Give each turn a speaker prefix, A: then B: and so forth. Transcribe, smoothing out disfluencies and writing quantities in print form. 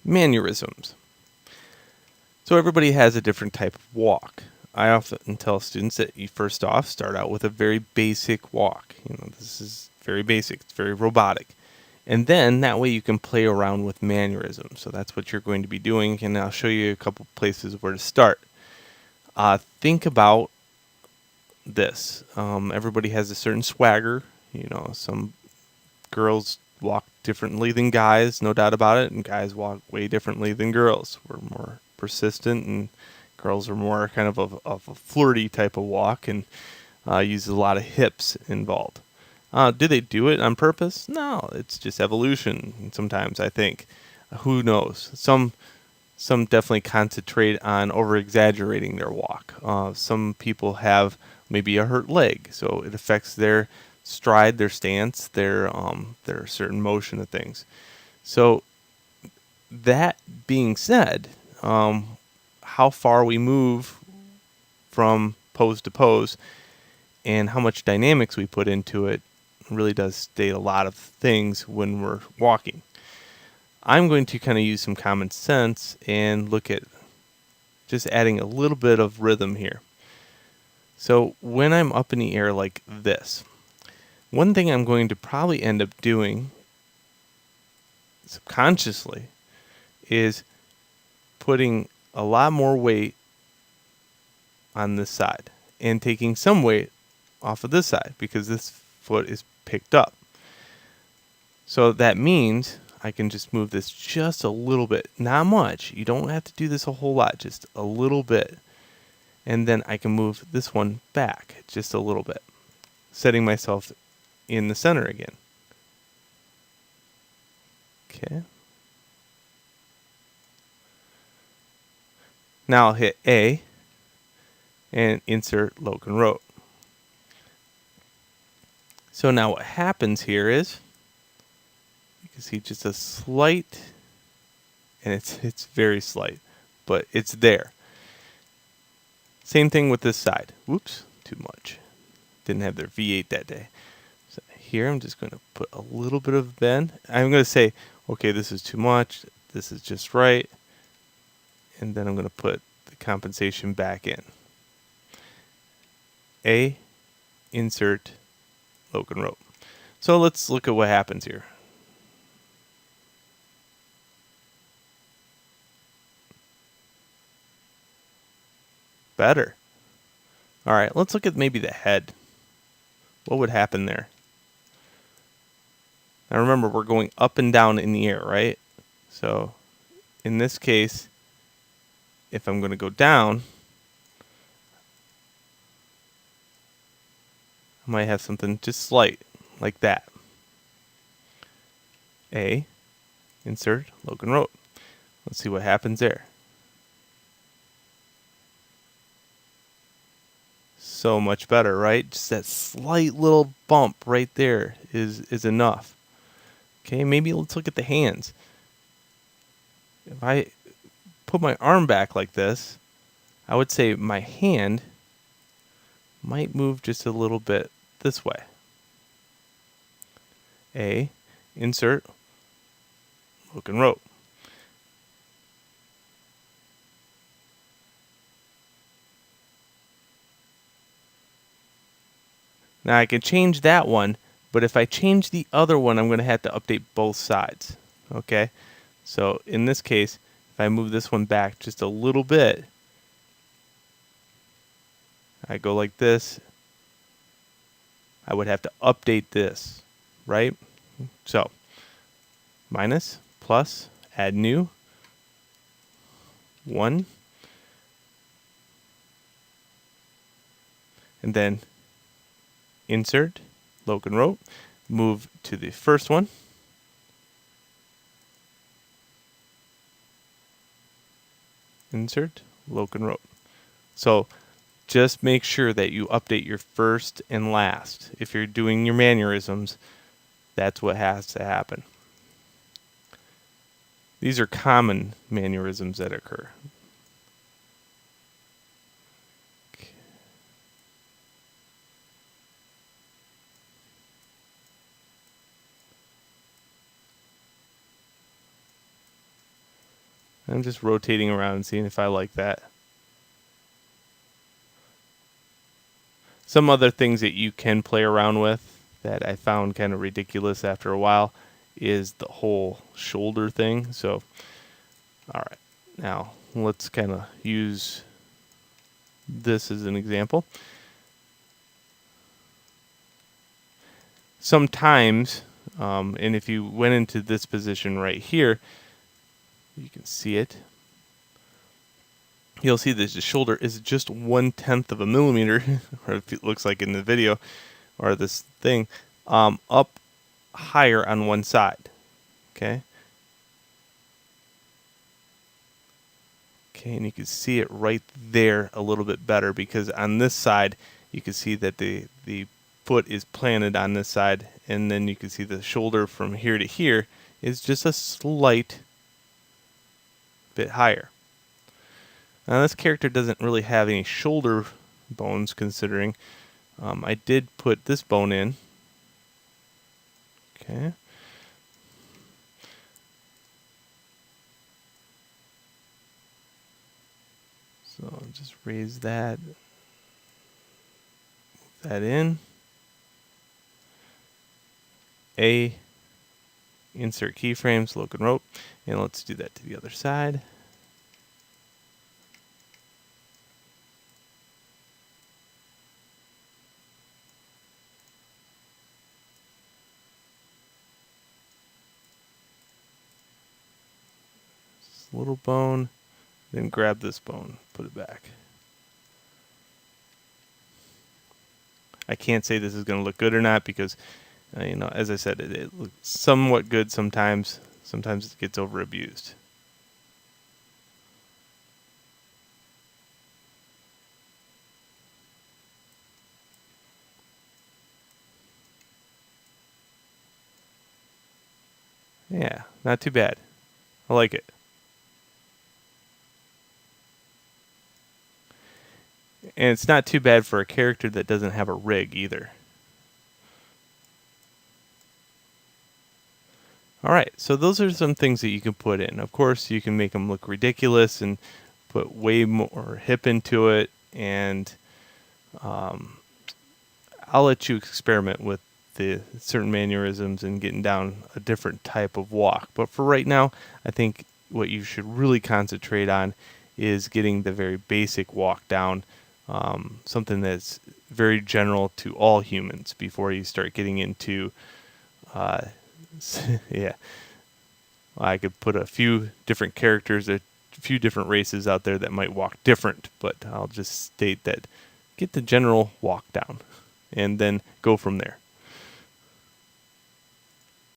A: Mannerisms. So everybody has a different type of walk. I often tell students that you first off start out with a very basic walk. This is very basic. It's very robotic. And then that way you can play around with mannerisms. So that's what you're going to be doing. And I'll show you a couple places where to start. Think about this. Everybody has a certain swagger. Some girls walk differently than guys, no doubt about it, and guys walk way differently than girls. We're more persistent, and girls are more kind of a flirty type of walk and use a lot of hips involved. Do they do it on purpose? No, it's just evolution. Sometimes I think, who knows? Some definitely concentrate on over exaggerating their walk. Some people have maybe a hurt leg, so it affects their stride, their stance, their certain motion of things. So that being said, how far we move from pose to pose and how much dynamics we put into it really does state a lot of things when we're walking. I'm going to kind of use some common sense and look at just adding a little bit of rhythm here. So when I'm up in the air like this, one thing I'm going to probably end up doing subconsciously is putting a lot more weight on this side and taking some weight off of this side because this foot is picked up. So that means I can just move this just a little bit. Not much. You don't have to do this a whole lot, just a little bit. And then I can move this one back just a little bit, setting myself in the center again. Okay. Now I'll hit A and insert local rope. So now what happens here is you can see just a slight, and it's very slight, but it's there. Same thing with this side. Whoops, too much. Didn't have their V8 that day. So here I'm just going to put a little bit of bend. I'm going to say, okay, this is too much. This is just right. And then I'm going to put the compensation back in. A, insert, local rope. So let's look at what happens here. Better. All right, let's look at maybe the head. What would happen there? Now remember, we're going up and down in the air, right? So in this case, if I'm going to go down, I might have something just slight like that. A, insert, local rope. Let's see what happens there. So much better, right? Just that slight little bump right there is enough. Okay, maybe let's look at the hands. If I put my arm back like this, I would say my hand might move just a little bit this way. A, insert, local rope. Now I can change that one, but if I change the other one, I'm going to have to update both sides. Okay? So in this case, if I move this one back just a little bit, I go like this, I would have to update this, right? So minus, plus, add new, 1, and then insert, local rope, move to the first one, insert, local rope. So just make sure that you update your first and last. If you're doing your mannerisms, that's what has to happen. These are common mannerisms that occur. I'm just rotating around and seeing if I like that. Some other things that you can play around with that I found kind of ridiculous after a while is the whole shoulder thing. So, all right, now let's kind of use this as an example. Sometimes, and if you went into this position right here, you can see it. You'll see that the shoulder is just 1/10 of a millimeter, or if it looks like in the video, or this thing, up higher on one side. Okay. Okay, and you can see it right there a little bit better because on this side you can see that the foot is planted on this side, and then you can see the shoulder from here to here is just a slight bit higher. Now this character doesn't really have any shoulder bones considering. I did put this bone in. Okay. So just raise that, move that in. Insert keyframes, look and rope, and let's do that to the other side. This little bone, then grab this bone, put it back. I can't say this is going to look good or not because, as I said, it looks somewhat good sometimes. Sometimes it gets over abused. Yeah, not too bad. I like it. And it's not too bad for a character that doesn't have a rig either. Alright, so those are some things that you can put in. Of course, you can make them look ridiculous and put way more hip into it, and I'll let you experiment with the certain mannerisms and getting down a different type of walk. But for right now, I think what you should really concentrate on is getting the very basic walk down, something that's very general to all humans before you start getting into, yeah. I could put a few different characters, a few different races out there that might walk different, but I'll just state that get the general walk down and then go from there.